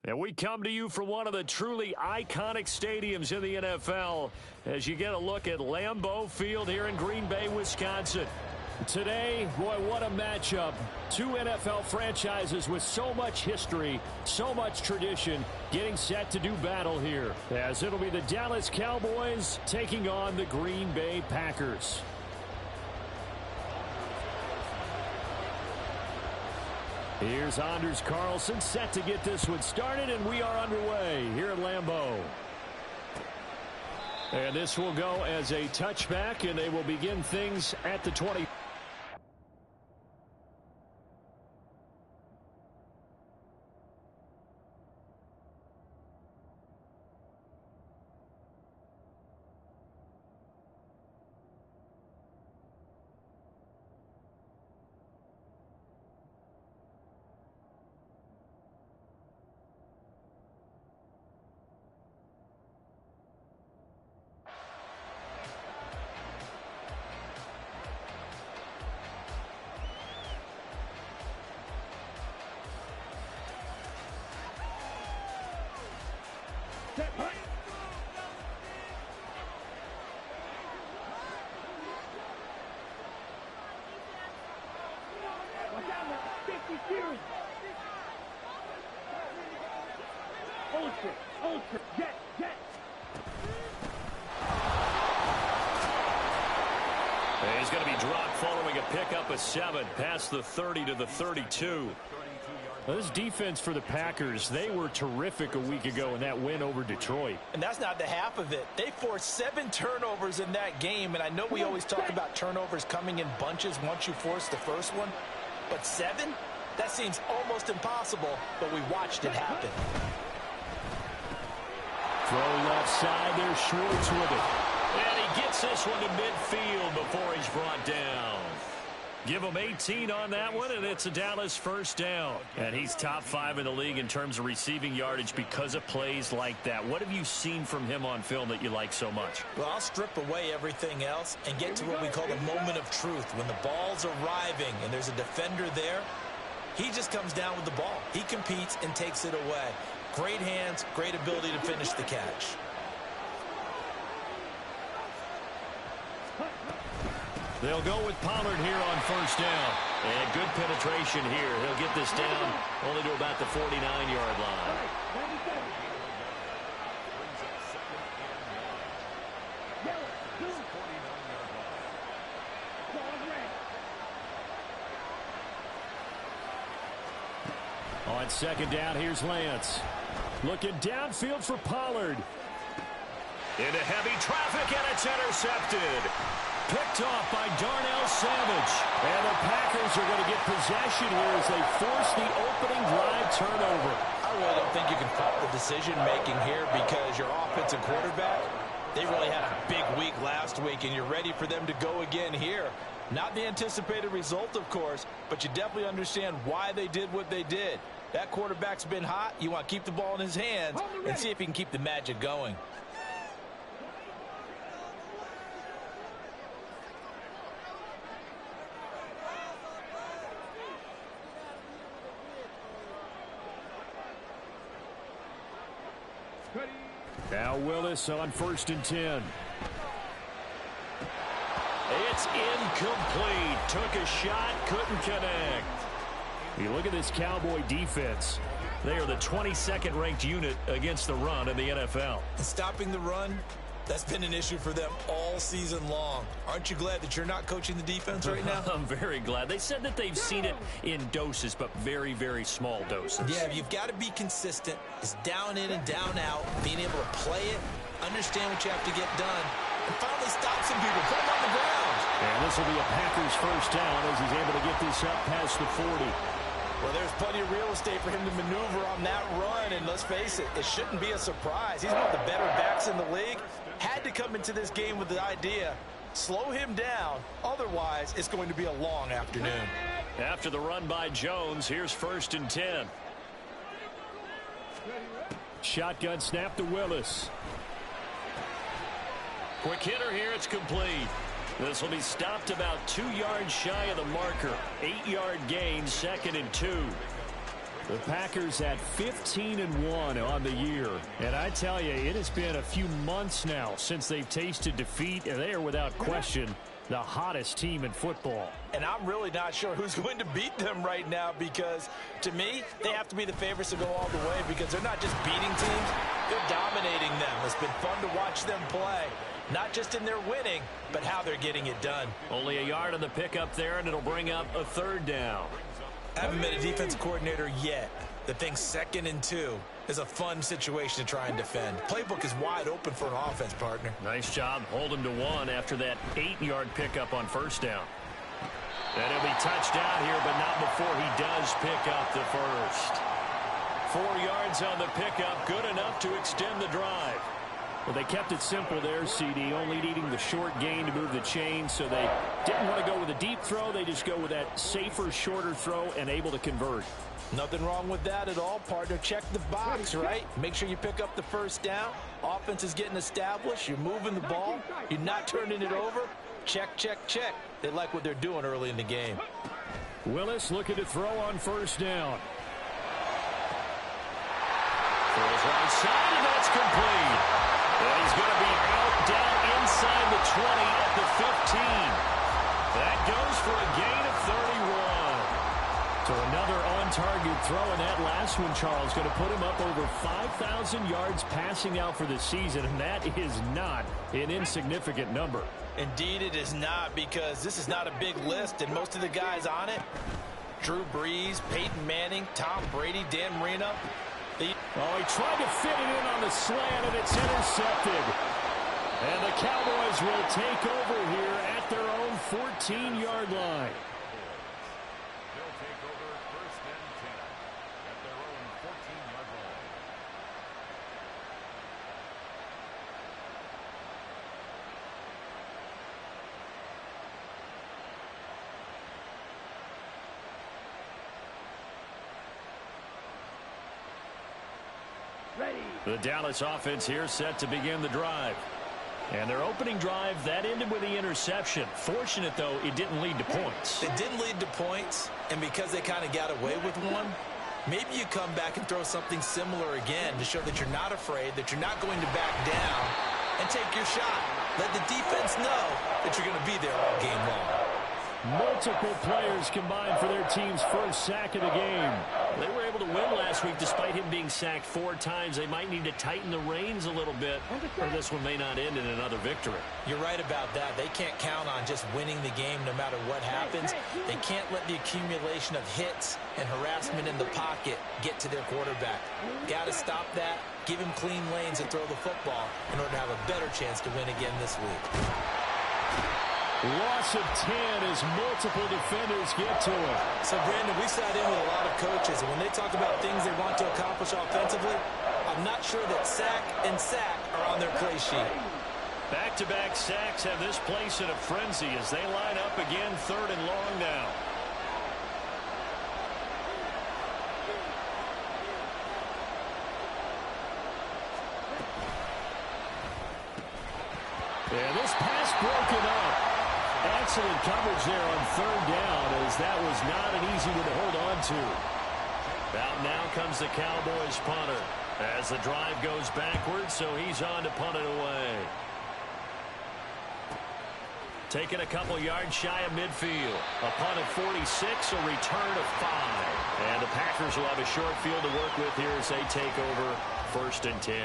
And we come to you from one of the truly iconic stadiums in the NFL as you get a look at Lambeau Field here in Green Bay, Wisconsin. Today, boy, what a matchup. Two NFL franchises with so much history, so much tradition, getting set to do battle here, as it'll be the Dallas Cowboys taking on the Green Bay Packers. Here's Anders Carlson set to get this one started, and we are underway here at Lambeau. And this will go as a touchback, and they will begin things at the 20. He's going to be dropped following a pickup of 7 past the 30 to the 32. This defense for the Packers, they were terrific a week ago in that win over Detroit. And that's not the half of it. They forced 7 turnovers in that game, and I know we always talk about turnovers coming in bunches once you force the first one, but 7? That seems almost impossible, but we watched it happen. Throw left side, there's Schwartz with it. And he gets this one to midfield before he's brought down. Give him 18 on that one, and it's a Dallas first down. And he's top 5 in the league in terms of receiving yardage because of plays like that. What have you seen from him on film that you like so much? Well, I'll strip away everything else and get to what we call the moment of truth. When the ball's arriving and there's a defender there, he just comes down with the ball. He competes and takes it away. Great hands, great ability to finish the catch. They'll go with Pollard here on first down. And good penetration here. He'll get this down only to about the 49-yard line. On second down, here's Lance. Looking downfield for Pollard. Into heavy traffic, and it's intercepted. Picked off by Darnell Savage. And the Packers are going to get possession here as they force the opening drive turnover. I really don't think you can fault the decision-making here because your offensive quarterback, they really had a big week last week, and you're ready for them to go again here. Not the anticipated result, of course, but you definitely understand why they did what they did. That quarterback's been hot. You want to keep the ball in his hands and see if he can keep the magic going. Now Willis on first and 10. It's incomplete. Took a shot, couldn't connect. You look at this Cowboy defense. They are the 22nd ranked unit against the run in the NFL. And stopping the run, that's been an issue for them all season long. Aren't you glad that you're not coaching the defense right now? I'm very glad. They said that they've seen it in doses, but very, very small doses. Yeah, you've got to be consistent. It's down in and down out, being able to play it, understand what you have to get done, and finally stop some people, put them on the ground. And this will be a Packers first down as he's able to get this up past the 40. Well, there's plenty of real estate for him to maneuver on that run, and let's face it, it shouldn't be a surprise. He's one of the better backs in the league. Had to come into this game with the idea, slow him down, otherwise it's going to be a long afternoon. After the run by Jones, here's first and 10. Shotgun snap to Willis. Quick hitter here, it's complete. This will be stopped about 2 yards shy of the marker. 8-yard gain, second and 2. The Packers at 15-1 on the year. And I tell you, it has been a few months now since they've tasted defeat, and they are without question the hottest team in football. And I'm really not sure who's going to beat them right now, because to me, they have to be the favorites to go all the way, because they're not just beating teams, they're dominating them. It's been fun to watch them play, not just in their winning, but how they're getting it done. Only a yard on the pickup there, and it'll bring up a third down. I haven't been a defensive coordinator yet that thinks 2nd and 2 is a fun situation to try and defend. Playbook is wide open for an offense, partner. Nice job. Hold him to 1 after that 8-yard pickup on first down. And he'll be touchdown here, but not before he does pick up the first. 4 yards on the pickup, good enough to extend the drive. Well, they kept it simple there, CD, only needing the short gain to move the chain, so they didn't want to go with a deep throw. They just go with that safer, shorter throw and able to convert. Nothing wrong with that at all, partner. Check the box, right? Make sure you pick up the first down. Offense is getting established. You're moving the ball. You're not turning it over. Check, check, check. They like what they're doing early in the game. Willis looking to throw on first down. Throws right side, and that's complete. And he's going to be out down inside the 20 at the 15. That goes for a gain of 31. So another on-target throw, and that last one, Charles, going to put him up over 5,000 yards passing out for the season, and that is not an insignificant number. Indeed it is not, because this is not a big list, and most of the guys on it, Drew Brees, Peyton Manning, Tom Brady, Dan Marino. Oh, he tried to fit it in on the slant, and it's intercepted. And the Cowboys will take over here at their own 14-yard line. They'll take over 1st and 10 at their own 14-yard line. The Dallas offense here set to begin the drive. And their opening drive, that ended with the interception. Fortunate, though, it didn't lead to points. It didn't lead to points, and because they kind of got away with one, maybe you come back and throw something similar again to show that you're not afraid, that you're not going to back down, and take your shot. Let the defense know that you're going to be there all game long. Multiple players combined for their team's first sack of the game. They were able to win last week despite him being sacked 4 times. They might need to tighten the reins a little bit, or this one may not end in another victory. You're right about that. They can't count on just winning the game no matter what happens. They can't let the accumulation of hits and harassment in the pocket get to their quarterback. Got to stop that, give him clean lanes and throw the football in order to have a better chance to win again this week. Loss of 10 as multiple defenders get to it. So, Brandon, we sat in with a lot of coaches, and when they talk about things they want to accomplish offensively, I'm not sure that sack and sack are on their play sheet. Back-to-back sacks have this place in a frenzy as they line up again 3rd and long now. And this pass broken up. Excellent coverage there on 3rd down, as that was not an easy one to hold on to. Out now comes the Cowboys punter as the drive goes backwards, so he's on to punt it away. Taking a couple yards shy of midfield. A punt of 46, a return of 5. And the Packers will have a short field to work with here as they take over 1st and 10.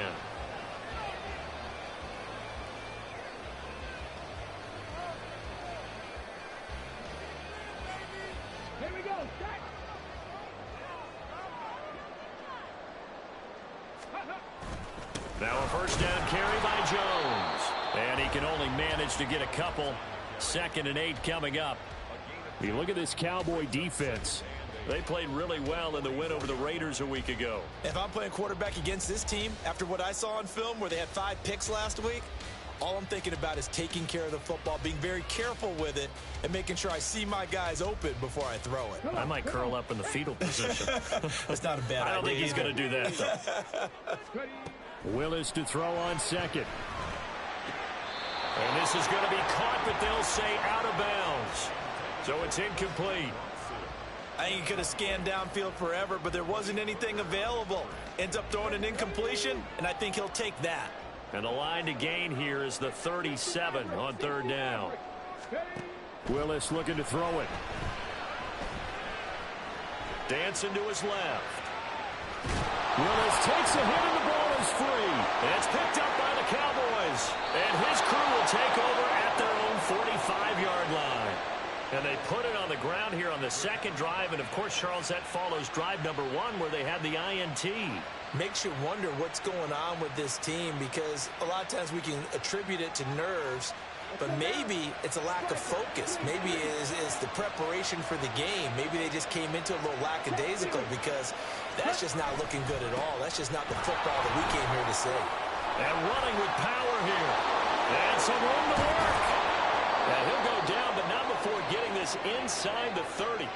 Now a first down carry by Jones. And he can only manage to get a couple. 2nd and 8 coming up. You look at this Cowboy defense. They played really well in the win over the Raiders a week ago. If I'm playing quarterback against this team, after what I saw on film where they had 5 picks last week, all I'm thinking about is taking care of the football, being very careful with it, and making sure I see my guys open before I throw it. I might curl up in the fetal position. That's not a bad idea. I don't think he's going to do that, though. Willis to throw on 2nd. And this is going to be caught, but they'll say out of bounds. So it's incomplete. I think he could have scanned downfield forever, but there wasn't anything available. Ends up throwing an incompletion, and I think he'll take that. And the line to gain here is the 37 on third down. Willis looking to throw it. Dancing to his left. Willis takes a hit and the ball is free. It's picked up by the Cowboys. And his crew will take over at their own 45-yard line. And they put it on the ground here on the second drive. And, of course, Charles, that follows drive number 1 where they had the INT. Makes you wonder what's going on with this team because a lot of times we can attribute it to nerves, but maybe it's a lack of focus. Maybe it's the preparation for the game. Maybe they just came into a little lackadaisical because that's just not looking good at all. That's just not the football that we came here to see. And running with power here. And some room to work. And he'll go down, but not before getting this inside the 30.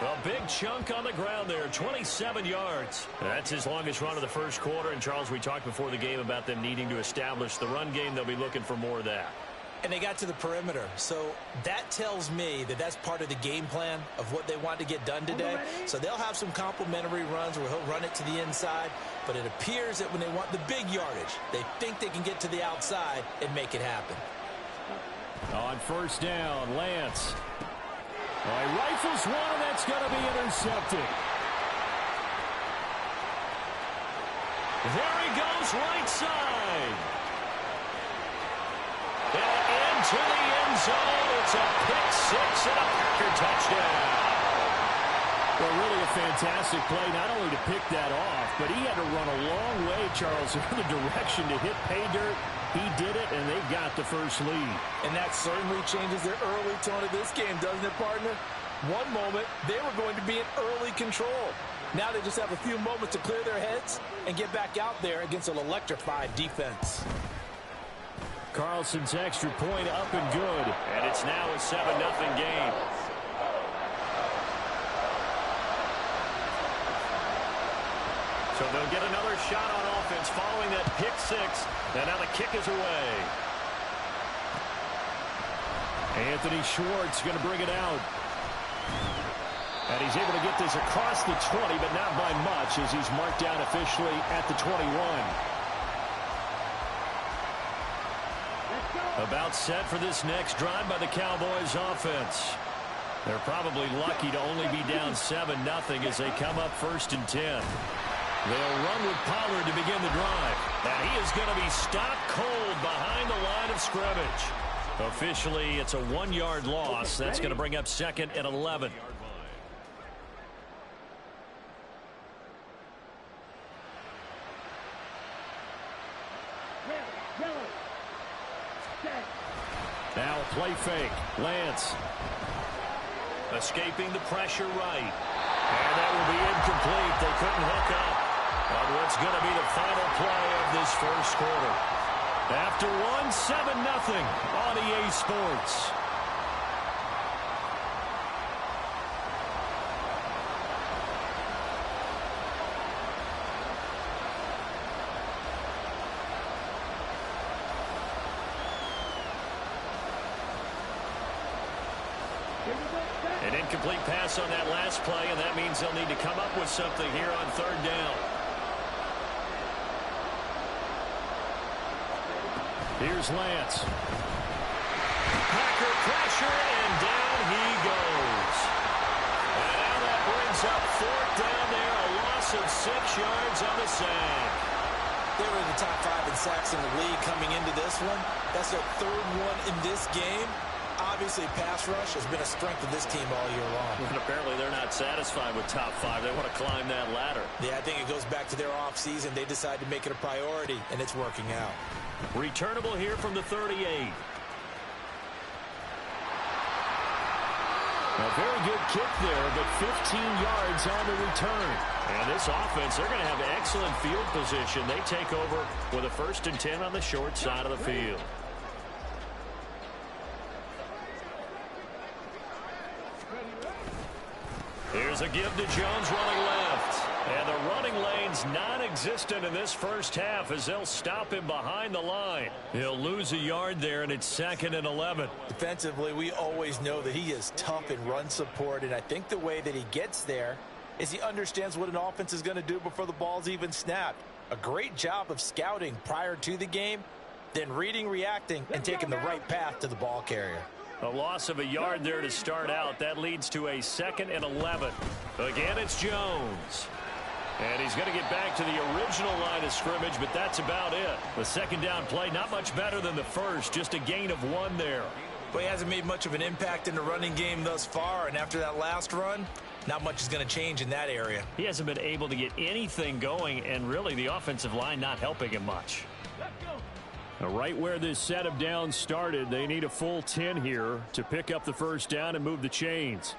A big chunk on the ground there, 27 yards. That's his longest run of the first quarter. And, Charles, we talked before the game about them needing to establish the run game. They'll be looking for more of that. And they got to the perimeter. So that tells me that that's part of the game plan of what they want to get done today. So they'll have some complementary runs where he'll run it to the inside. But it appears that when they want the big yardage, they think they can get to the outside and make it happen. On first down, Lance. He rifles one, and that's going to be intercepted. There he goes, right side. And into the end zone. It's a pick six and a Packer touchdown. Well, really a fantastic play, not only to pick that off, but he had to run a long way, Charles, in the direction to hit pay dirt. He did it, and they got the first lead. And that certainly changes their early tone of this game, doesn't it, partner? One moment, they were going to be in early control. Now they just have a few moments to clear their heads and get back out there against an electrified defense. Carlson's extra point up and good. And it's now a 7-0 game. So they'll get another shot on offense following that pick six. And now the kick is away. Anthony Schwartz going to bring it out. And he's able to get this across the 20, but not by much as he's marked down officially at the 21. About set for this next drive by the Cowboys offense. They're probably lucky to only be down 7-0 as they come up 1st and 10. They'll run with Pollard to begin the drive. And he is going to be stopped cold behind the line of scrimmage. Officially, it's a 1-yard loss. That's going to bring up 2nd and 11. Now play fake. Lance. Escaping the pressure right. And that will be incomplete. They couldn't hook up on what's going to be the final play of this first quarter. After 7-0 on EA Sports. An incomplete pass on that last play, and that means they'll need to come up with something here on 3rd down. Here's Lance. Packer pressure, and down he goes. And now that brings up 4th down there, a loss of 6 yards on the sack. They were in the top 5 in sacks in the league coming into this one. That's their 3rd one in this game. Obviously, pass rush has been a strength of this team all year long. And apparently they're not satisfied with top 5. They want to climb that ladder. Yeah, I think it goes back to their offseason. They decided to make it a priority, and it's working out. Returnable here from the 38. A very good kick there, but 15 yards on the return. And this offense, they're going to have excellent field position. They take over with a 1st and 10 on the short side of the field. Here's a give to Jones running left. And the running lane's yards non-existent in this first half as they'll stop him behind the line. He'll lose a yard there, and it's 2nd and 11. Defensively, we always know that he is tough in run support, and I think the way that he gets there is he understands what an offense is going to do before the ball's even snapped. A great job of scouting prior to the game, then reading, reacting, and taking the right path to the ball carrier. A loss of a yard there to start out. That leads to a 2nd and 11. Again, it's Jones. And he's going to get back to the original line of scrimmage, but that's about it. The second down play, not much better than the first, just a gain of 1 there. But he hasn't made much of an impact in the running game thus far, and after that last run, not much is going to change in that area. He hasn't been able to get anything going, and really the offensive line not helping him much. Now, right where this set of downs started, they need a full 10 here to pick up the first down and move the chains.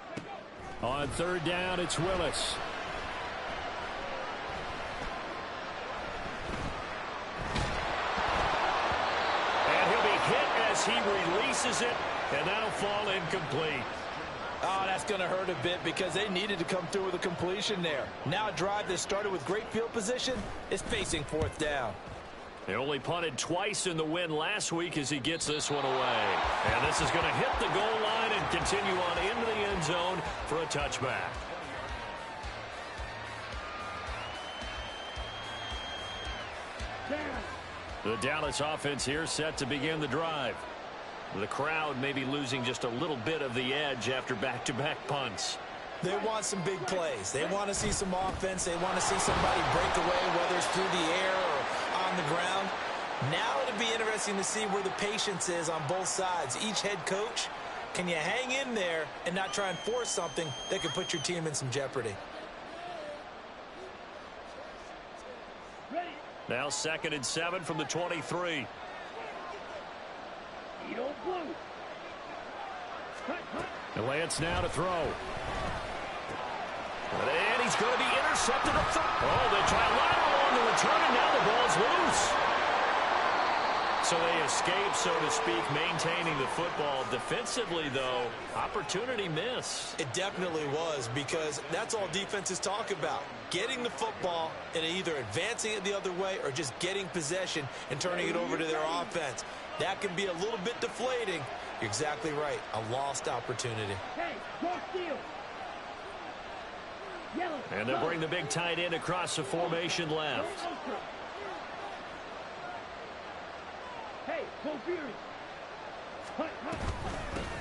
On 3rd down, it's Willis. And he'll be hit as he releases it, and that'll fall incomplete. Oh, that's going to hurt a bit because they needed to come through with a completion there. Now a drive that started with great field position is facing 4th down. They only punted twice in the win last week as he gets this one away. And this is going to hit the goal line and continue on into the end zone for a touchback. The Dallas offense here set to begin the drive. The crowd may be losing just a little bit of the edge after back-to-back punts. They want some big plays. They want to see some offense. They want to see somebody break away, whether it's through the air or on the ground. Now it'll be interesting to see where the patience is on both sides. Each head coach, can you hang in there and not try and force something that could put your team in some jeopardy? Now 2nd and 7 from the 23. Lance now to throw. And he's going to be intercepted up the... Oh, they try lateral on the return, and now the ball's loose. So they escape, so to speak, maintaining the football. Defensively, though, opportunity miss. It definitely was, because that's all defenses talk about. Getting the football and either advancing it the other way or just getting possession and turning it over to their offense. That can be a little bit deflating. You're exactly right. A lost opportunity. And they'll bring the big tight end across the formation left.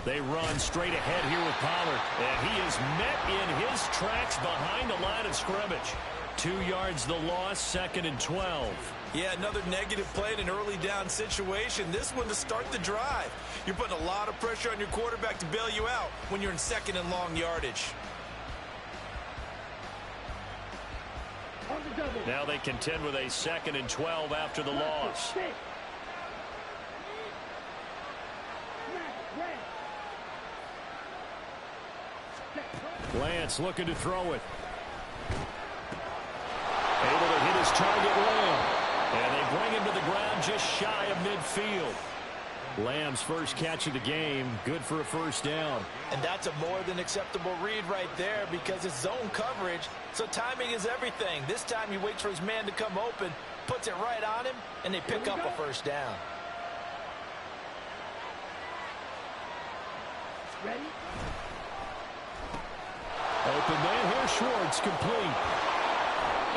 They run straight ahead here with Pollard. And he is met in his tracks behind the line of scrimmage. 2 yards the loss, 2nd and 12. Yeah, another negative play in an early down situation. This one to start the drive. You're putting a lot of pressure on your quarterback to bail you out when you're in 2nd and long yardage. Now they contend with a 2nd and 12 after the loss. Lance looking to throw it. Able to hit his target, Lamb. And they bring him to the ground just shy of midfield. Lamb's first catch of the game, good for a first down. And that's a more than acceptable read right there because it's zone coverage, so timing is everything. This time he waits for his man to come open, puts it right on him, and they pick up a first down. Ready? Open man here, Schwartz, complete.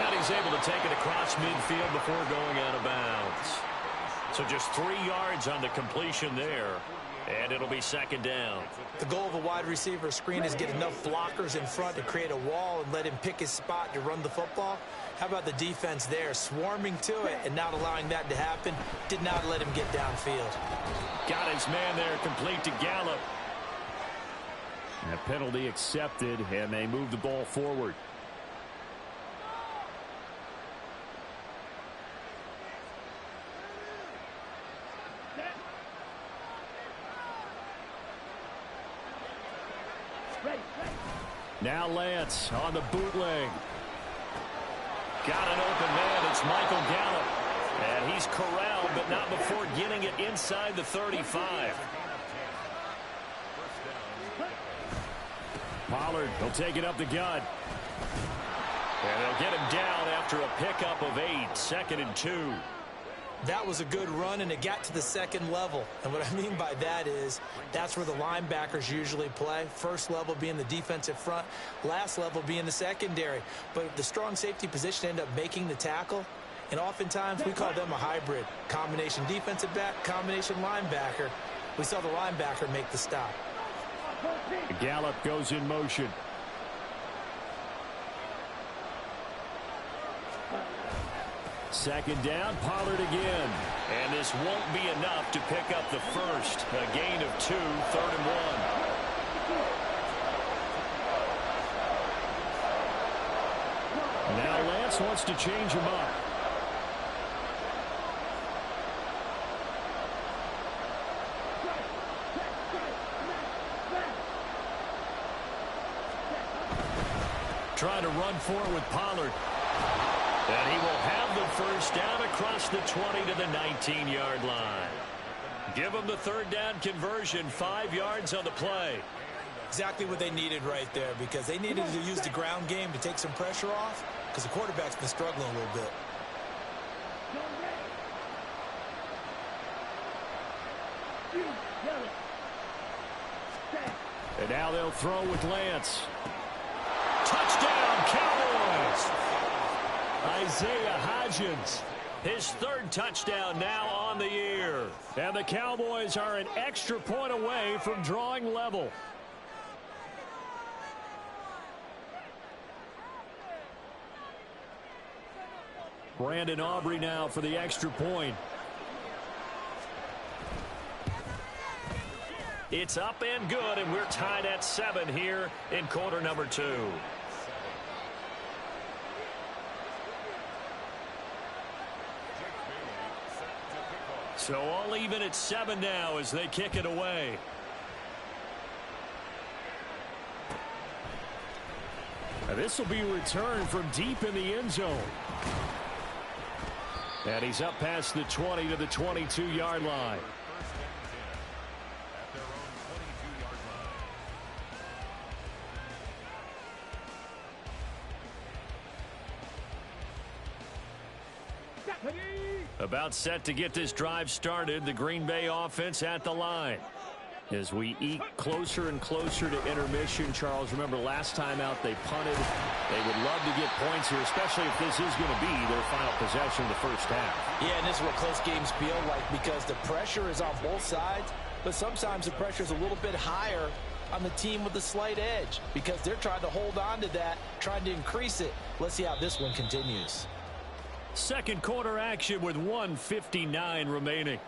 And he's able to take it across midfield before going out of bounds. So just 3 yards on the completion there, and it'll be 2nd down. The goal of a wide receiver screen is get enough blockers in front to create a wall and let him pick his spot to run the football. How about the defense there, swarming to it and not allowing that to happen? Did not let him get downfield. Got his man there, complete to Gallup. And a penalty accepted, and they move the ball forward. Now Lance on the bootleg. Got an open man. It's Michael Gallup. And he's corralled, but not before getting it inside the 35. Pollard will take it up the gut. And they'll get him down after a pickup of 8, 2nd and 2. That was a good run, and it got to the second level. And what I mean by that is that's where the linebackers usually play. First level being the defensive front, last level being the secondary. But the strong safety position ended up making the tackle, and oftentimes we call them a hybrid. Combination defensive back, combination linebacker. We saw the linebacker make the stop. Gallup goes in motion. Second down, Pollard again. And this won't be enough to pick up the first. A gain of 2, 3rd and 1. Now Lance wants to change him up. Trying to run forward with Pollard. And he will have the first down across the 20 to the 19-yard line. Give him the third down conversion, 5 yards on the play. Exactly what they needed right there, because they needed to use the ground game to take some pressure off, because the quarterback's been struggling a little bit. And now they'll throw with Lance. Touchdown, Cowboys! Isaiah Hodgins, his 3rd touchdown now on the year. And the Cowboys are an extra point away from drawing level. Brandon Aubrey now for the extra point. It's up and good, and we're tied at 7 here in quarter number 2. So all even at 7 now as they kick it away. Now this will be returned from deep in the end zone. And he's up past the 20 to the 22-yard line. About set to get this drive started, the Green Bay offense at the line. As we eke closer and closer to intermission, Charles, remember last time out they punted. They would love to get points here, especially if this is going to be their final possession of the first half. Yeah, and this is what close games feel like, because the pressure is on both sides, but sometimes the pressure is a little bit higher on the team with the slight edge, because they're trying to hold on to that, trying to increase it. Let's see how this one continues. Second quarter action with 1:59 remaining.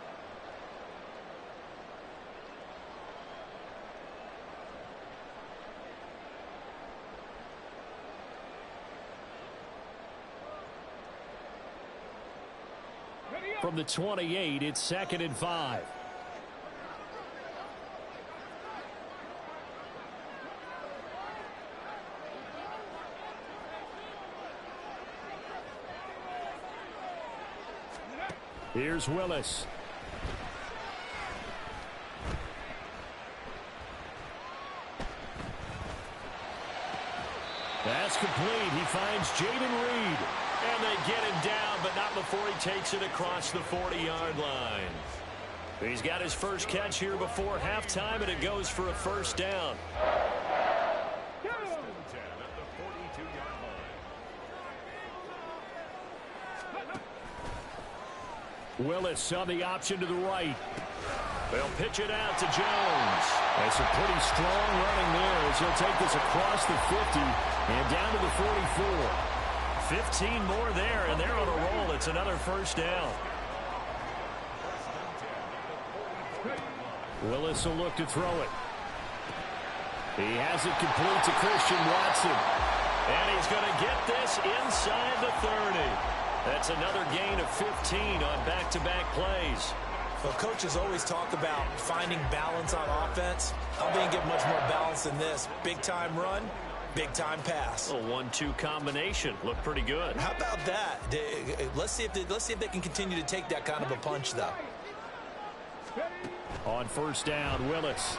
From the 28, it's 2nd and 5. Here's Willis. That's complete. He finds Jaden Reed. And they get him down, but not before he takes it across the 40-yard line. He's got his first catch here before halftime, and it goes for a first down. Willis on the option to the right. They'll pitch it out to Jones. That's a pretty strong running there as he'll take this across the 50 and down to the 44. 15 more there, and they're on a roll. It's another first down. Willis will look to throw it. He has it complete to Christian Watson. And he's going to get this inside the 30. That's another gain of 15 on back-to-back plays. Well, coaches always talk about finding balance on offense. I didn't get much more balance than this. Big-time run, big-time pass. A 1-2 combination. Looked pretty good. How about that? Let's see if they can continue to take that kind of a punch, though. On first down, Willis.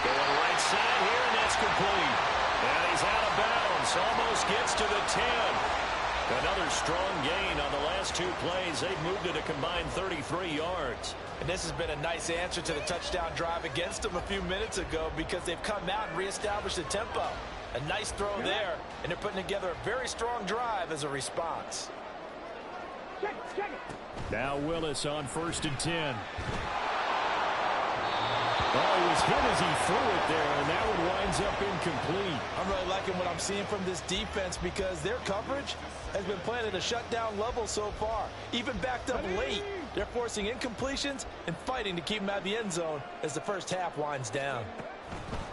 Going right side here, and that's complete. almost gets to the 10. Another strong gain on the last two plays. They've moved it a combined 33 yards. And this has been a nice answer to the touchdown drive against them a few minutes ago because they've come out and reestablished the tempo. A nice throw there, and they're putting together a very strong drive as a response. Now Willis on 1st and 10. Oh, he was hit as he threw it there, and that one winds up incomplete. I'm really liking what I'm seeing from this defense because their coverage has been playing at a shutdown level so far. Even backed up late, they're forcing incompletions and fighting to keep them out of the end zone as the first half winds down.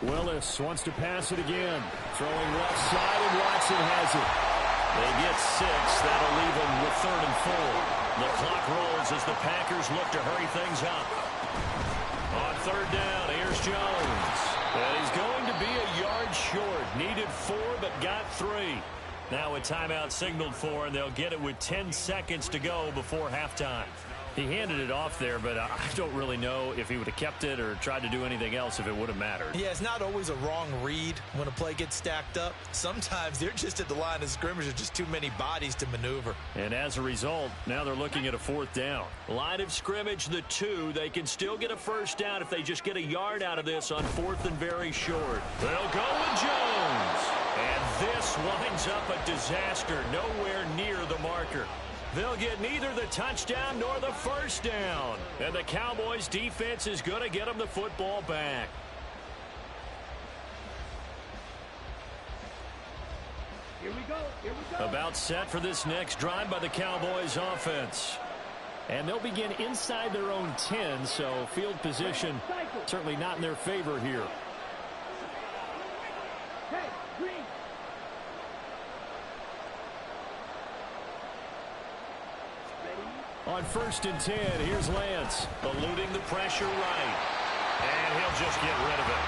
Willis wants to pass it again. Throwing left side, and Watson has it. They get 6. That'll leave them with 3rd and 4. The clock rolls as the Packers look to hurry things up. On 3rd down, here's Jones. And he's going to be a yard short. Needed 4, but got 3. Now a timeout signaled for, and they'll get it with 10 seconds to go before halftime. He handed it off there, but I don't really know if he would have kept it or tried to do anything else if it would have mattered. Yeah, it's not always a wrong read when a play gets stacked up. Sometimes they're just at the line of scrimmage. There's just too many bodies to maneuver. And as a result, now they're looking at a 4th down. Line of scrimmage, the 2. They can still get a first down if they just get a yard out of this on 4th and very short. They'll go with Jones. And this winds up a disaster, nowhere near the marker. They'll get neither the touchdown nor the first down. And the Cowboys defense is going to get them the football back. Here we go. About set for this next drive by the Cowboys offense. And they'll begin inside their own 10, so field position certainly not in their favor here. Hey, green. On 1st and 10, here's Lance, eluding the pressure right. And he'll just get rid of it.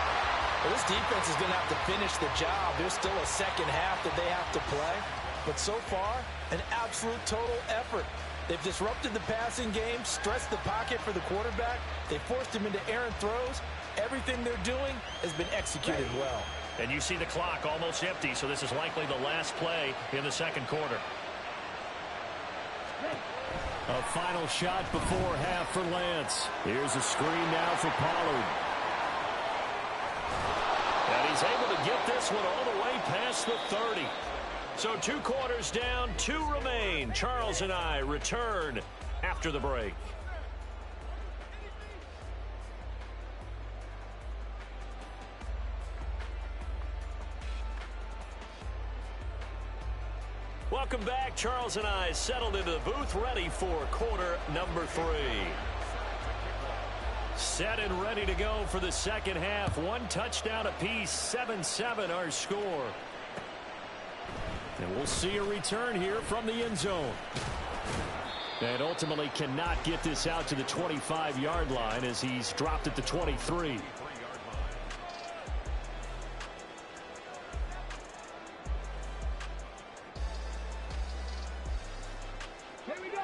Well, this defense is going to have to finish the job. There's still a second half that they have to play. But so far, an absolute total effort. They've disrupted the passing game, stressed the pocket for the quarterback. They forced him into errant throws. Everything they're doing has been executed well. And you see the clock almost empty, so this is likely the last play in the second quarter. A final shot before half for Lance. Here's a screen now for Pollard. And he's able to get this one all the way past the 30. So 2 quarters down, 2 remain. Charles and I return after the break. Welcome back. Charles and I settled into the booth, ready for quarter number 3. Set and ready to go for the second half. 1 touchdown apiece, 7-7 our score. And we'll see a return here from the end zone. And ultimately cannot get this out to the 25-yard line as he's dropped at the 23.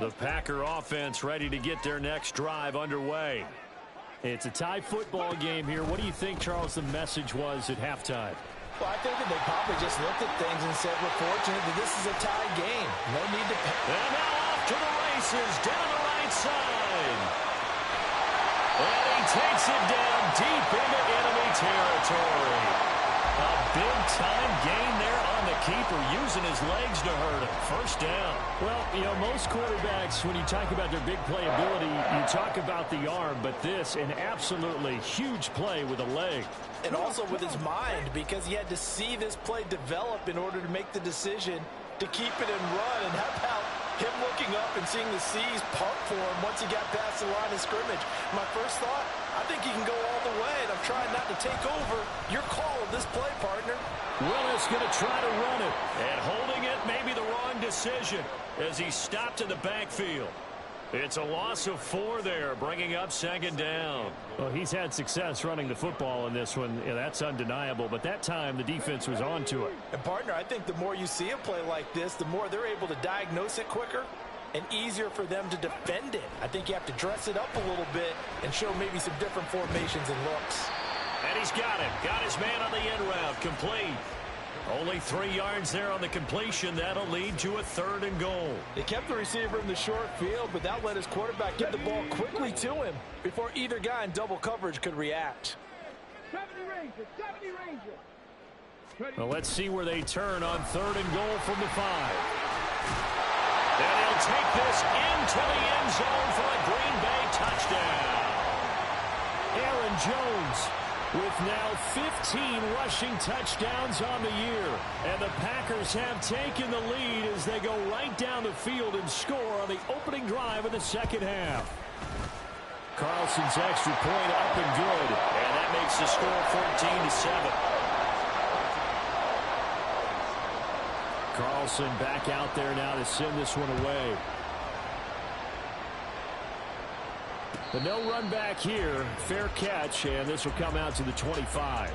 The Packer offense ready to get their next drive underway. It's a tie football game here. What do you think, Charles, the message was at halftime? Well, I think that they probably just looked at things and said, we're fortunate that this is a tie game. No need to... And now off to the races down the right side. And he takes it down deep into enemy territory. A big-time gain there on the keeper, using his legs to hurt him. First down. Well, you know, most quarterbacks, when you talk about their big playability, you talk about the arm, but this, an absolutely huge play with a leg. And also with his mind, because he had to see this play develop in order to make the decision to keep it and run. And how about him looking up and seeing the C's part for him once he got past the line of scrimmage? My first thought, I think he can go all the way, and I'm trying not to take over your call of this play, partner. Willis going to try to run it, and holding it may be the wrong decision as he stopped in the backfield. It's a loss of 4 there, bringing up second down. Well, he's had success running the football in this one. Yeah, that's undeniable, but that time the defense was on to it. And, partner, I think the more you see a play like this, the more they're able to diagnose it quicker and easier for them to defend it. I think you have to dress it up a little bit and show maybe some different formations and looks. And he's got it. Got his man on the end route. Complete. Only 3 yards there on the completion. That'll lead to a 3rd and goal. They kept the receiver in the short field, but that let his quarterback get the ball quickly to him before either guy in double coverage could react. 70 Ranger, 70 Ranger. Well, let's see where they turn on 3rd and goal from the 5. And he'll take this into the end zone for a Green Bay touchdown. Aaron Jones with now 15 rushing touchdowns on the year. And the Packers have taken the lead as they go right down the field and score on the opening drive of the second half. Carlson's extra point up and good. And that makes the score 14-7. Carlson back out there now to send this one away. But no run back here. Fair catch, and this will come out to the 25.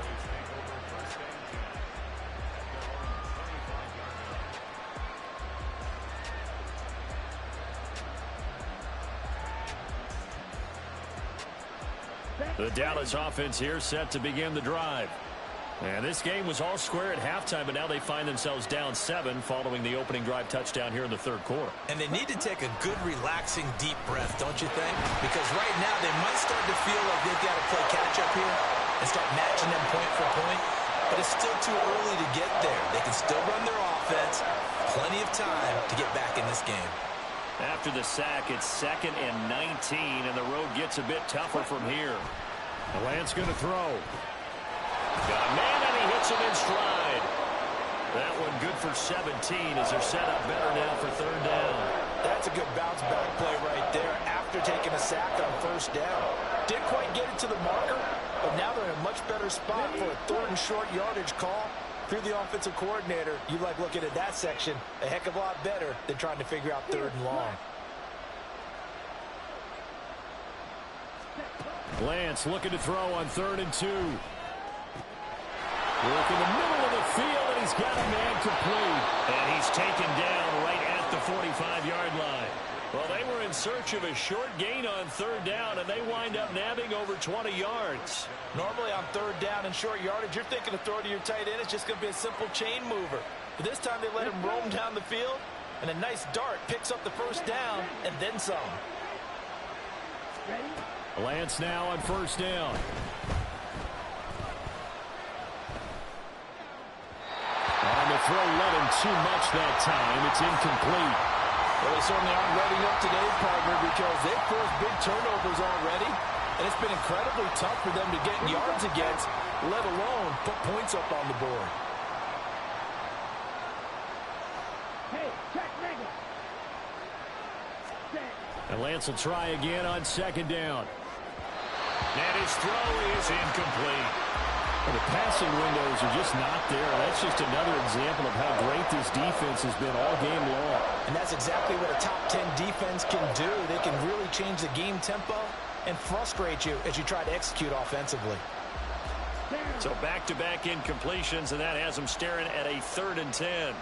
The Dallas offense here set to begin the drive. And this game was all square at halftime, but now they find themselves down 7 following the opening drive touchdown here in the 3rd quarter. And they need to take a good, relaxing, deep breath, don't you think? Because right now they might start to feel like they've got to play catch-up here and start matching them point for point. But it's still too early to get there. They can still run their offense. Plenty of time to get back in this game. After the sack, it's 2nd and 19, and the road gets a bit tougher from here. Lance going to throw. Got a man, and he hits him in stride. That one good for 17 as they're set up better now for 3rd down. That's a good bounce back play right there after taking a sack on 1st down. Didn't quite get it to the marker, but now they're in a much better spot for a 3rd and short yardage call. Through the offensive coordinator, you like looking at that section a heck of a lot better than trying to figure out 3rd and long. Lance looking to throw on 3rd and 2. Work in the middle of the field, and he's got a man complete. And he's taken down right at the 45-yard line. Well, they were in search of a short gain on 3rd down, and they wind up nabbing over 20 yards. Normally on 3rd down and short yardage, you're thinking of throw to your tight end. It's just going to be a simple chain mover. But this time they let him roam down the field, and a nice dart picks up the 1st down and then some. Lance now on 1st down. On the throw, let him too much that time. It's incomplete. Well, they certainly aren't ready up today, partner, because they've forced big turnovers already, and it's been incredibly tough for them to get yards against, let alone put points up on the board. Hey, check nigga. And Lance will try again on 2nd down. And his throw is incomplete. Well, the passing windows are just not there. That's just another example of how great this defense has been all game long. And that's exactly what a top 10 defense can do. They can really change the game tempo and frustrate you as you try to execute offensively. So back-to-back incompletions, and that has them staring at a 3rd and 10.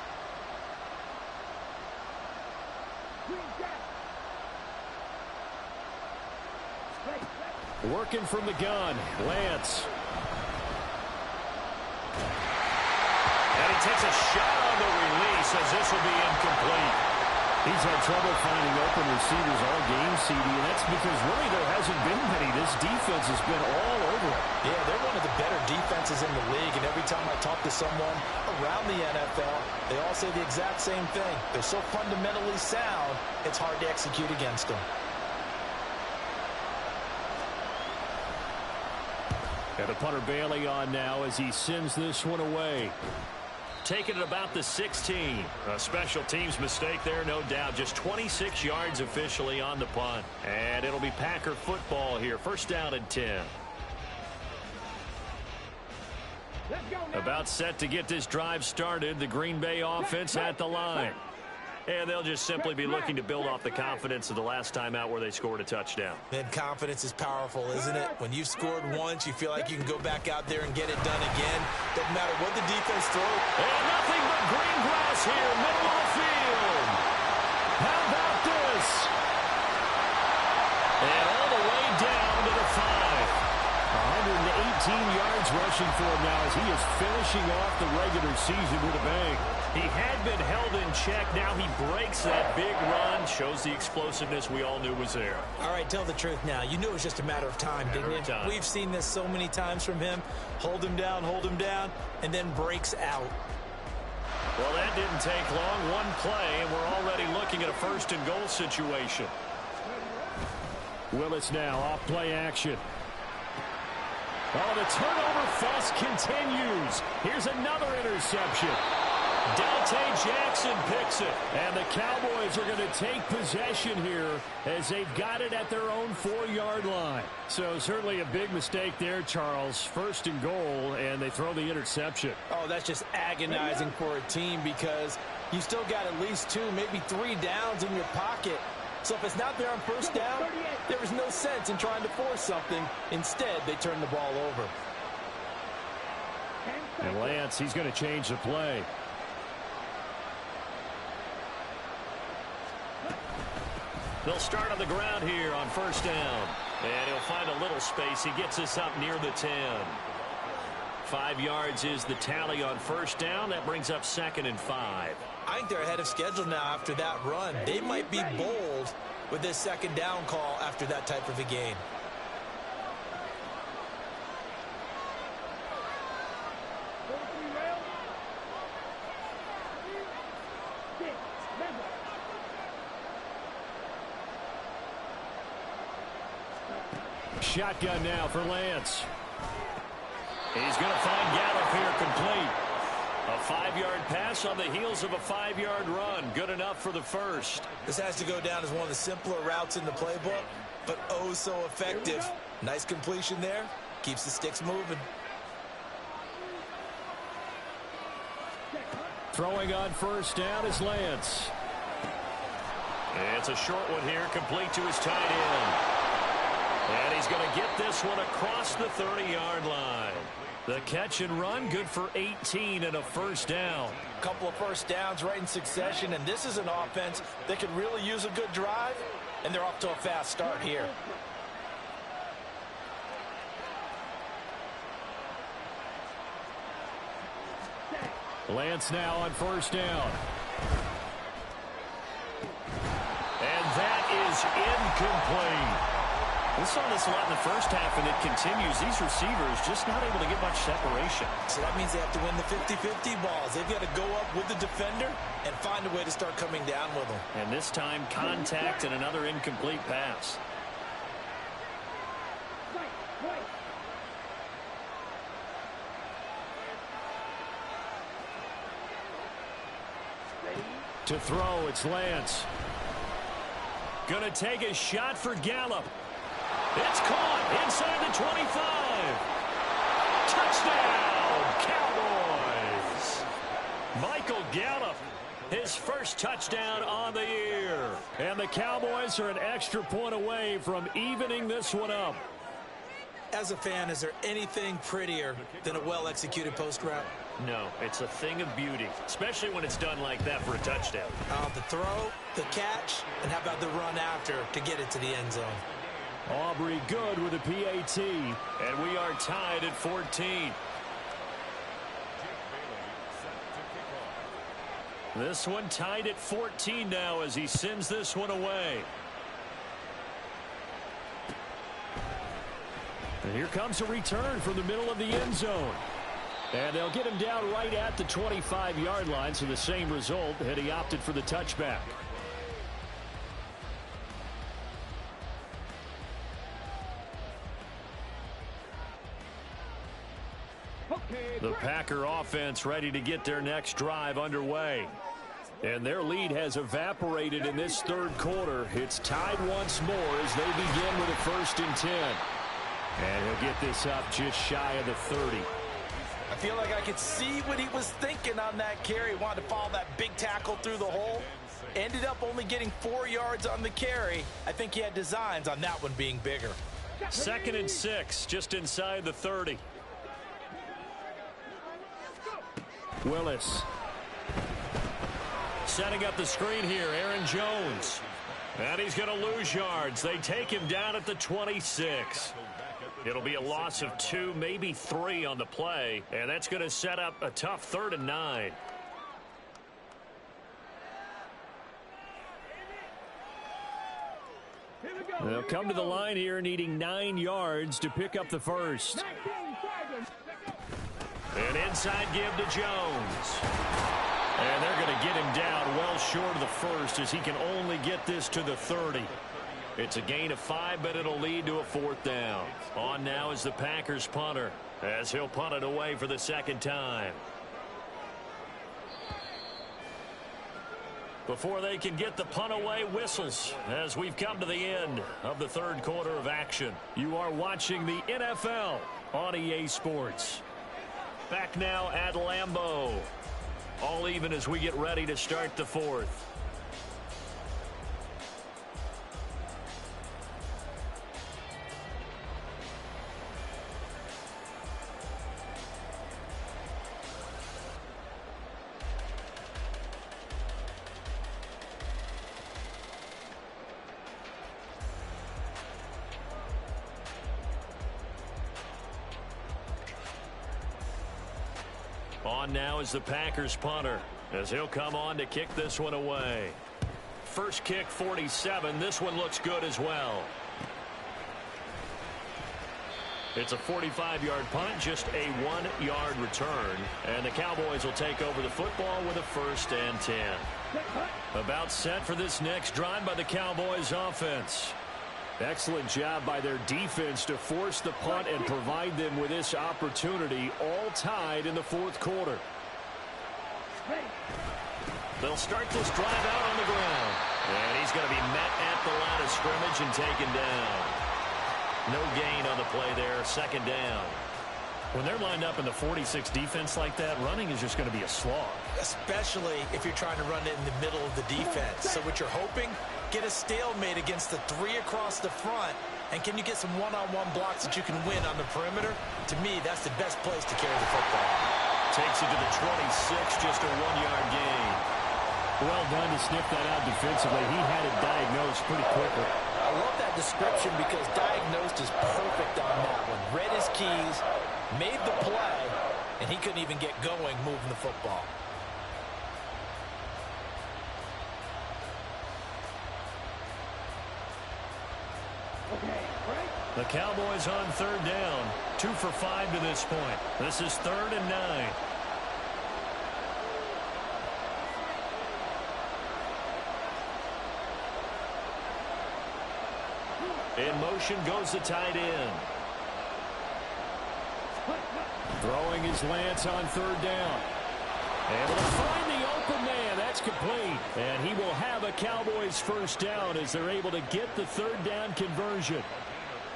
Working from the gun, Lance. And he takes a shot on the release as this will be incomplete. He's had trouble finding open receivers all game, CD, and that's because really there hasn't been many. This defense has been all over it. Yeah, they're one of the better defenses in the league, and every time I talk to someone around the NFL, they all say the exact same thing. They're so fundamentally sound, it's hard to execute against them. And the punter Bailey on now as he sends this one away. Taking it about the 16. A special teams mistake there, no doubt. Just 26 yards officially on the punt. And it'll be Packer football here. 1st down and 10. About set to get this drive started. The Green Bay offense at the line. And they'll just simply be looking to build off the confidence of the last time out where they scored a touchdown. Man, confidence is powerful, isn't it? When you've scored once, you feel like you can go back out there and get it done again. Doesn't matter what the defense throws. And nothing but green grass here, middle of the field. How about this? And all the way down to the 5. 118 yards crowd's rushing for him now as he is finishing off the regular season with a bang. He had been held in check. Now he breaks that big run. Shows the explosiveness we all knew was there. All right, tell the truth now. You knew it was just a matter of time, didn't you? We've seen this so many times from him. Hold him down, and then breaks out. Well, that didn't take long. One play, and we're already looking at a first-and-goal situation. Willis now off play action. Oh, the turnover fuss continues. Here's another interception. Dante Jackson picks it. And the Cowboys are going to take possession here as they've got it at their own 4-yard line. So certainly a big mistake there, Charles. First and goal, and they throw the interception. Oh, that's just agonizing for a team because you still got at least 2, maybe 3 downs in your pocket. So if it's not there on first down, there is no sense in trying to force something. Instead, they turn the ball over. And Lance, he's going to change the play. They'll start on the ground here on first down. And he'll find a little space. He gets us up near the 10. 5 yards is the tally on first down. That brings up 2nd and 5. I think they're ahead of schedule now after that run. They might be bold with this second down call after that type of a gain. Shotgun now for Lance. He's going to find Gallup here complete. A 5-yard pass on the heels of a 5-yard run. Good enough for the first. This has to go down as one of the simpler routes in the playbook, but oh so effective. Nice completion there. Keeps the sticks moving. Throwing on first down is Lance. It's a short one here, complete to his tight end. And he's going to get this one across the 30-yard line. The catch and run, good for 18 and a first down. A couple of first downs right in succession, and this is an offense that could really use a good drive, and they're off to a fast start here. Lance now on first down. And that is incomplete. We saw this a lot in the first half, and it continues. These receivers just not able to get much separation. So that means they have to win the 50-50 balls. They've got to go up with the defender and find a way to start coming down with them. And this time, contact and another incomplete pass. To throw, it's Lance. Gonna take a shot for Gallup. It's caught inside the 25. Touchdown, Cowboys. Michael Gallup, his first touchdown on the year. And the Cowboys are an extra point away from evening this one up. As a fan, is there anything prettier than a well-executed post route? No, it's a thing of beauty, especially when it's done like that for a touchdown. The throw, the catch, and how about the run after to get it to the end zone? Aubrey good with a PAT, and we are tied at 14. This one tied at 14 now as he sends this one away. And here comes a return from the middle of the end zone. And they'll get him down right at the 25-yard line, so the same result had he opted for the touchback. The Packer offense ready to get their next drive underway. And their lead has evaporated in this third quarter. It's tied once more as they begin with a 1st and 10. And he'll get this up just shy of the 30. I feel like I could see what he was thinking on that carry. He wanted to follow that big tackle through the hole. Ended up only getting 4 yards on the carry. I think he had designs on that one being bigger. 2nd and 6, just inside the 30. Willis. Setting up the screen here, Aaron Jones. And he's going to lose yards. They take him down at the 26. It'll be a loss of 2, maybe 3 on the play, and that's going to set up a tough 3rd and 9. They'll come to the line here needing 9 yards to pick up the first. An inside give to Jones. And they're going to get him down well short of the first as he can only get this to the 30. It's a gain of 5, but it'll lead to a 4th down. On now is the Packers punter as he'll punt it away for the 2nd time. Before they can get the punt away, whistles as we've come to the end of the 3rd quarter of action. You are watching the NFL on EA Sports. Back now at Lambeau. All even as we get ready to start the 4th. On now is the Packers punter as he'll come on to kick this one away. First kick 47. This one looks good as well. It's a 45-yard punt, just a 1-yard return. And the Cowboys will take over the football with a 1st and 10. About set for this next drive by the Cowboys offense. Excellent job by their defense to force the punt and provide them with this opportunity, all tied in the 4th quarter. They'll start this drive out on the ground. And he's going to be met at the line of scrimmage and taken down. No gain on the play there, 2nd down. When they're lined up in the 46 defense like that, running is just going to be a slog. Especially if you're trying to run it in the middle of the defense. So what you're hoping, get a stalemate against the 3 across the front. And can you get some one-on-one blocks that you can win on the perimeter? To me, that's the best place to carry the football. Takes it to the 26, just a 1-yard gain. Well done to sniff that out defensively. He had it diagnosed pretty quickly. I love that description because diagnosed is perfect on that one. Read his keys, made the play, and he couldn't even get going moving the football. The Cowboys on 3rd down. 2 for 5 to this point. This is 3rd and 9. In motion goes the tight end. Throwing his Lance on 3rd down. Able to find the open man. That's complete. And he will have a Cowboys 1st down as they're able to get the 3rd down conversion.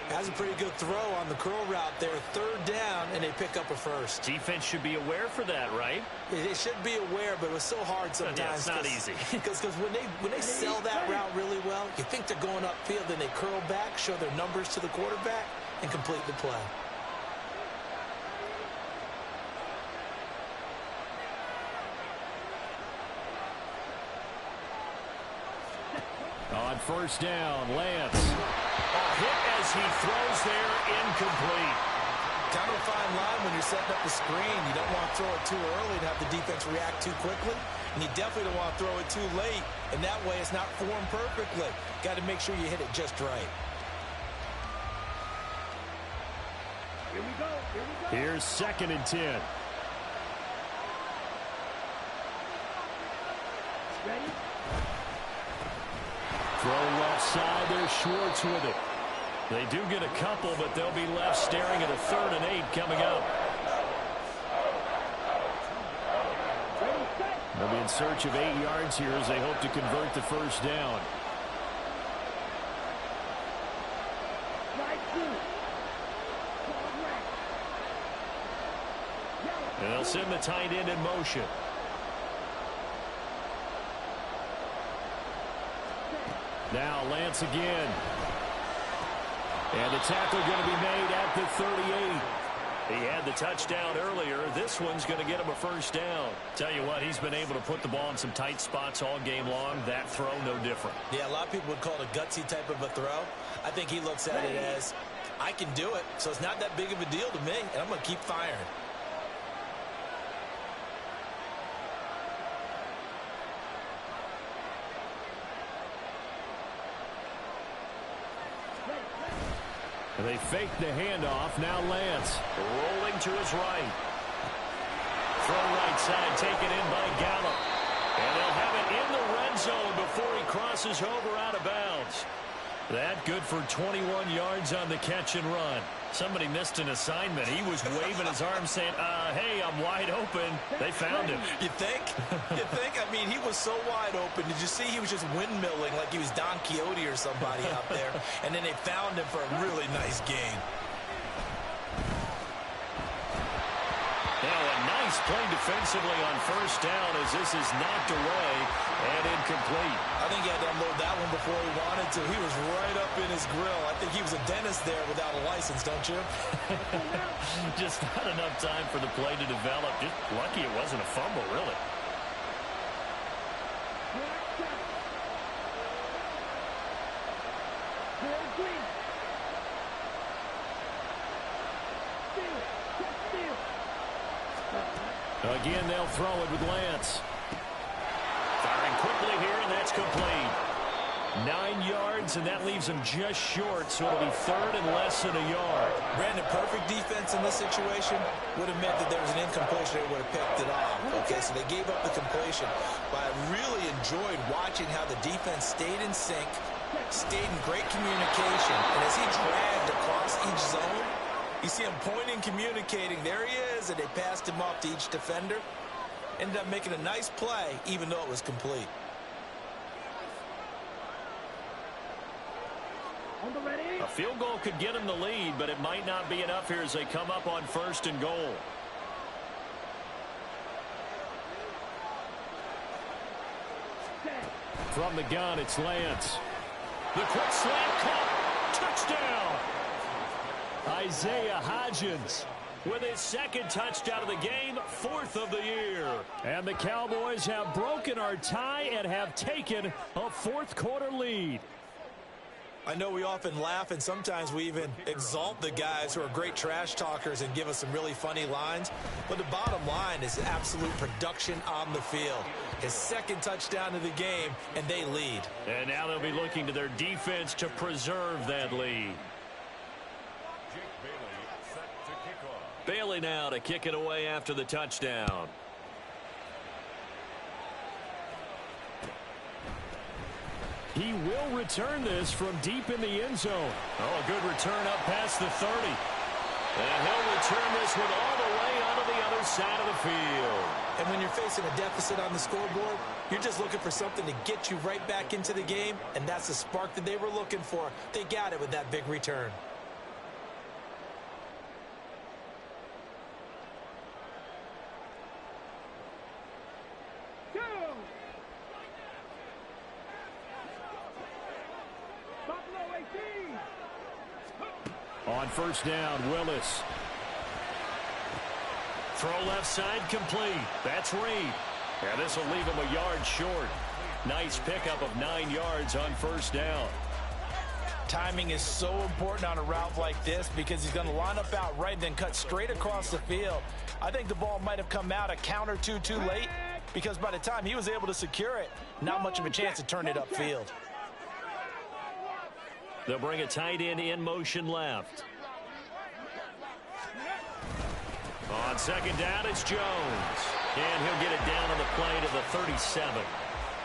Has a pretty good throw on the curl route there. 3rd down, and they pick up a 1st. Defense should be aware for that, right? It should be aware, but it was so hard sometimes. Yeah, it's not easy. Because when they sell that route really well, you think they're going upfield, then they curl back, show their numbers to the quarterback, and complete the play. On 1st down, Lance. A hit as he throws there, incomplete. Kind of a fine line when you're setting up the screen. You don't want to throw it too early and have the defense react too quickly. And you definitely don't want to throw it too late. And that way it's not formed perfectly. Got to make sure you hit it just right. Here we go. Here's 2nd and 10. Ready? Throw left side. There's Schwartz with it. They do get a couple, but they'll be left staring at a 3rd and 8 coming up. They'll be in search of 8 yards here as they hope to convert the 1st down. And they'll send the tight end in motion. Now Lance again. And the tackle going to be made at the 38. He had the touchdown earlier. This one's going to get him a 1st down. Tell you what, he's been able to put the ball in some tight spots all game long. That throw, no different. Yeah, a lot of people would call it a gutsy type of a throw. I think he looks at it as I can do it, so it's not that big of a deal to me, and I'm going to keep firing. And they fake the handoff. Now Lance rolling to his right. Throw right side taken in by Gallup. And they'll have it in the red zone before he crosses over out of bounds. That good for 21 yards on the catch and run. Somebody missed an assignment. He was waving his arms saying, hey, I'm wide open. They found him. You think? You think? I mean, he was so wide open. Did you see he was just windmilling like he was Don Quixote or somebody out there? And then they found him for a really nice gain. Now a nice play defensively on first down as this is knocked away and incomplete. I think he had to unload that one before he wanted to. He was right up in his grill. I think he was a dentist there without a license, don't you? Just not enough time for the play to develop. Just lucky it wasn't a fumble, really. Again, they'll throw it with Lance. Firing quickly here, and that's complete. 9 yards, and that leaves him just short, so it'll be third and less than a yard. Brandon, perfect defense in this situation would have meant that there was an incompletion. They would have picked it off. Okay, so they gave up the completion. But I really enjoyed watching how the defense stayed in sync, stayed in great communication. And as he dragged across each zone, you see him pointing, communicating. There he is, and they passed him off to each defender. Ended up making a nice play, even though it was complete. A field goal could get him the lead, but it might not be enough here as they come up on first and goal. From the gun, it's Lance. The quick slant caught. Touchdown. Isaiah Hodgins with his second touchdown of the game, 4th of the year. And the Cowboys have broken our tie and have taken a fourth-quarter lead. I know we often laugh, and sometimes we even exalt the guys who are great trash talkers and give us some really funny lines. But the bottom line is absolute production on the field. His second touchdown of the game, and they lead. And now they'll be looking to their defense to preserve that lead. Bailey now to kick it away after the touchdown. He will return this from deep in the end zone. Oh, a good return up past the 30. And he'll return this one all the way onto the other side of the field. And when you're facing a deficit on the scoreboard, you're just looking for something to get you right back into the game, and that's the spark that they were looking for. They got it with that big return. On first down, Willis. Throw left side complete. That's Reed. And this will leave him a yard short. Nice pickup of 9 yards on first down. Timing is so important on a route like this because he's going to line up out right and then cut straight across the field. I think the ball might have come out a count or two too late because by the time he was able to secure it, not much of a chance to turn it upfield. They'll bring a tight end in motion left. On second down, it's Jones. And he'll get it down on the play to the 37.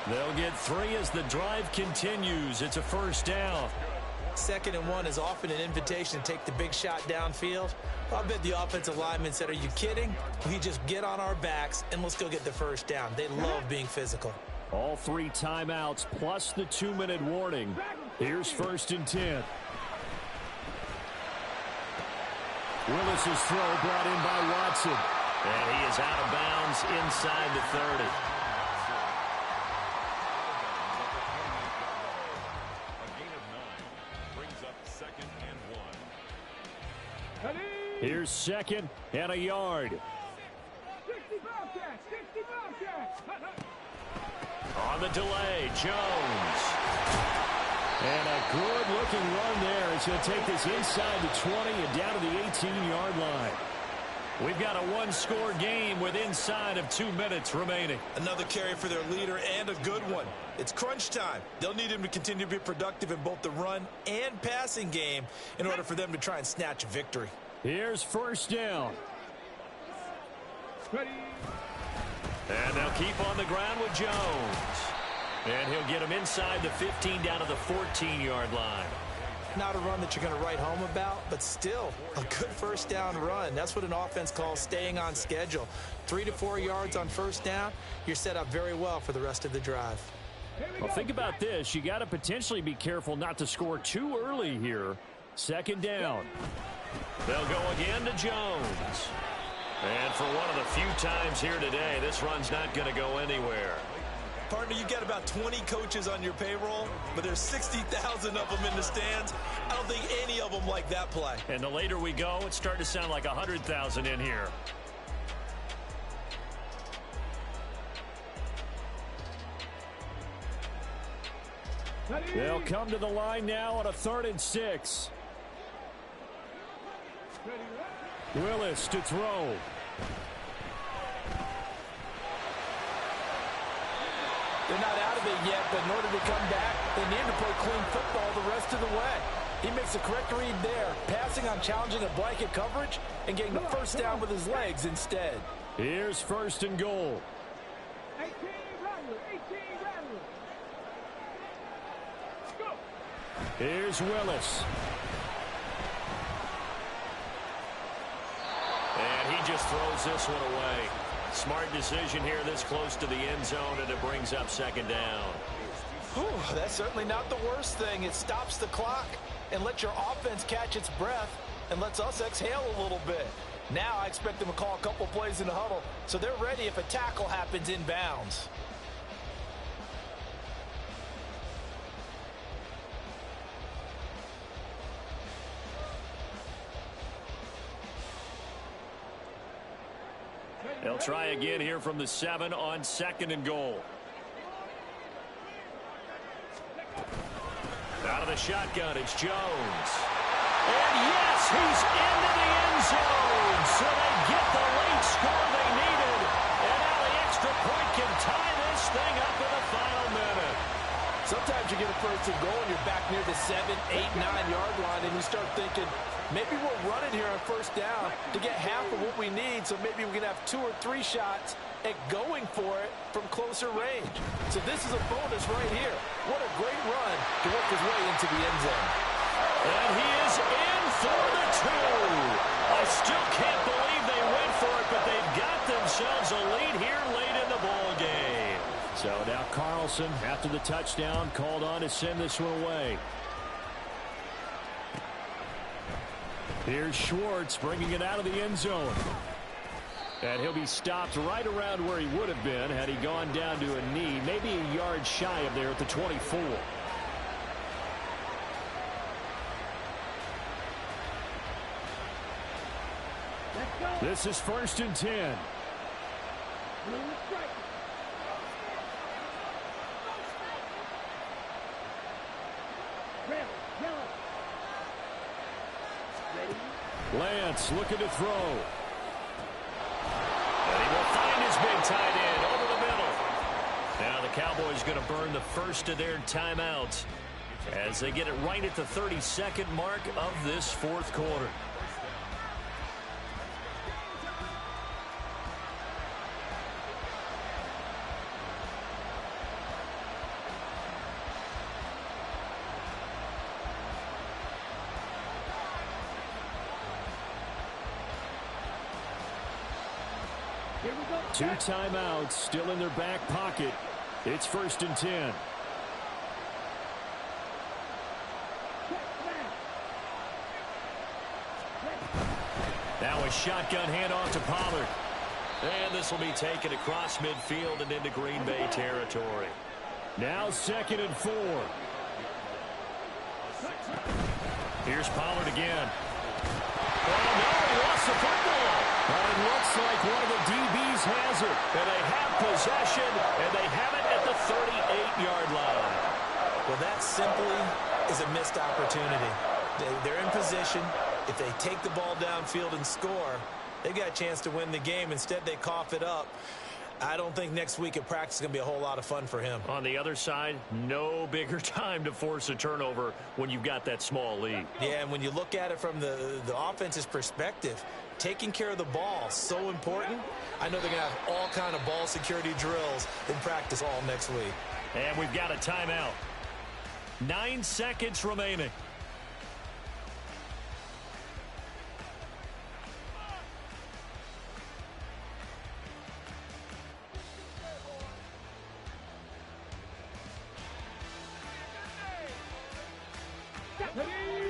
They'll get 3 as the drive continues. It's a first down. 2nd and 1 is often an invitation to take the big shot downfield. I bet the offensive lineman said, are you kidding? We just get on our backs and let's go get the first down. They love being physical. All 3 timeouts plus the 2-minute warning. Here's 1st and 10. Willis's throw brought in by Watson. And he is out of bounds inside the 30. Here's 2nd and a yard. On the delay, Jones. And a good-looking run there. It's going to take this inside the 20 and down to the 18-yard line. We've got a one-score game with inside of 2 minutes remaining. Another carry for their leader and a good one. It's crunch time. They'll need him to continue to be productive in both the run and passing game in order for them to try and snatch a victory. Here's first down. Ready. And they'll keep on the ground with Jones. And he'll get him inside the 15 down to the 14-yard line. Not a run that you're going to write home about, but still a good first down run. That's what an offense calls staying on schedule. 3 to 4 yards on first down, you're set up very well for the rest of the drive. Well, think about this. You got to potentially be careful not to score too early here. Second down. They'll go again to Jones. And for one of the few times here today, this run's not going to go anywhere. Partner, you got about 20 coaches on your payroll, but there's 60,000 of them in the stands. I don't think any of them like that play. And the later we go, it's starting to sound like 100,000 in here. They'll come to the line now on a 3rd and 6. Willis to throw. They're not out of it yet, but in order to come back, they need to play clean football the rest of the way. He makes the correct read there, passing on challenging a blanket coverage and getting the first down with his legs instead. Here's first and goal. 18 Rattler, 18 Rattler. Go. Here's Willis. And he just throws this one away. Smart decision here this close to the end zone, and it brings up second down. Whew, that's certainly not the worst thing. It stops the clock and lets your offense catch its breath and lets us exhale a little bit. Now I expect them to call a couple plays in the huddle so they're ready if a tackle happens in bounds. They'll try again here from the 7 on 2nd and goal. Out of the shotgun, it's Jones. And yes, he's into the end zone. So they get the late score they needed. And now the extra point can tie this thing up in the final minute. Sometimes you get a first and goal and you're back near the 7, 8, 9-yard line and you start thinking, maybe we're running here on first down to get half of what we need, so maybe we can have 2 or 3 shots at going for it from closer range. So this is a bonus right here. What a great run to work his way into the end zone. And he is in for the 2. I still can't believe they went for it, but they've got themselves a lead here late in the ball game. So now Carlson, after the touchdown, called on to send this one away. Here's Schwartz bringing it out of the end zone. And he'll be stopped right around where he would have been had he gone down to a knee, maybe a yard shy of there at the 24. Let's go. This is 1st and 10. Blue strike. Red, yellow. Ready. Lance looking to throw. And he will find his big tight end over the middle. Now the Cowboys going to burn the first of their timeouts as they get it right at the 32nd mark of this 4th quarter. Here we go. 2 timeouts still in their back pocket. It's 1st and 10. Now a shotgun handoff to Pollard. And this will be taken across midfield and into Green Bay territory. Now 2nd and 4. Here's Pollard again. Oh, no, he lost the football. But it looks like one of the DBs has it. And they have possession, and they have it at the 38-yard line. Well, that simply is a missed opportunity. They're in position. If they take the ball downfield and score, they've got a chance to win the game. Instead, they cough it up. I don't think next week at practice is going to be a whole lot of fun for him. On the other side, no bigger time to force a turnover when you've got that small lead. Yeah, and when you look at it from the offense's perspective, taking care of the ball, so important. I know they're going to have all kind of ball security drills in practice all next week. And we've got a timeout. 9 seconds remaining.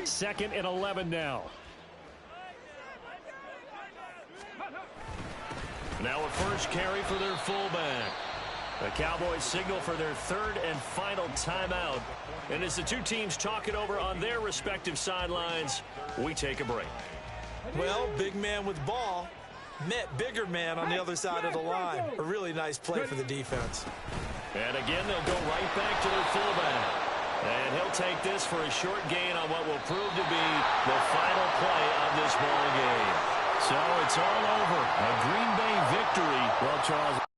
Second and 11 now. Now a first carry for their fullback. The Cowboys signal for their third and final timeout. And as the two teams talk it over on their respective sidelines, we take a break. Well, big man with ball met bigger man on the other side of the line. A really nice play for the defense. And again, they'll go right back to their fullback. And he'll take this for a short gain on what will prove to be the final play of this ball game. So it's all over. A Green Bay victory. Well, Charles.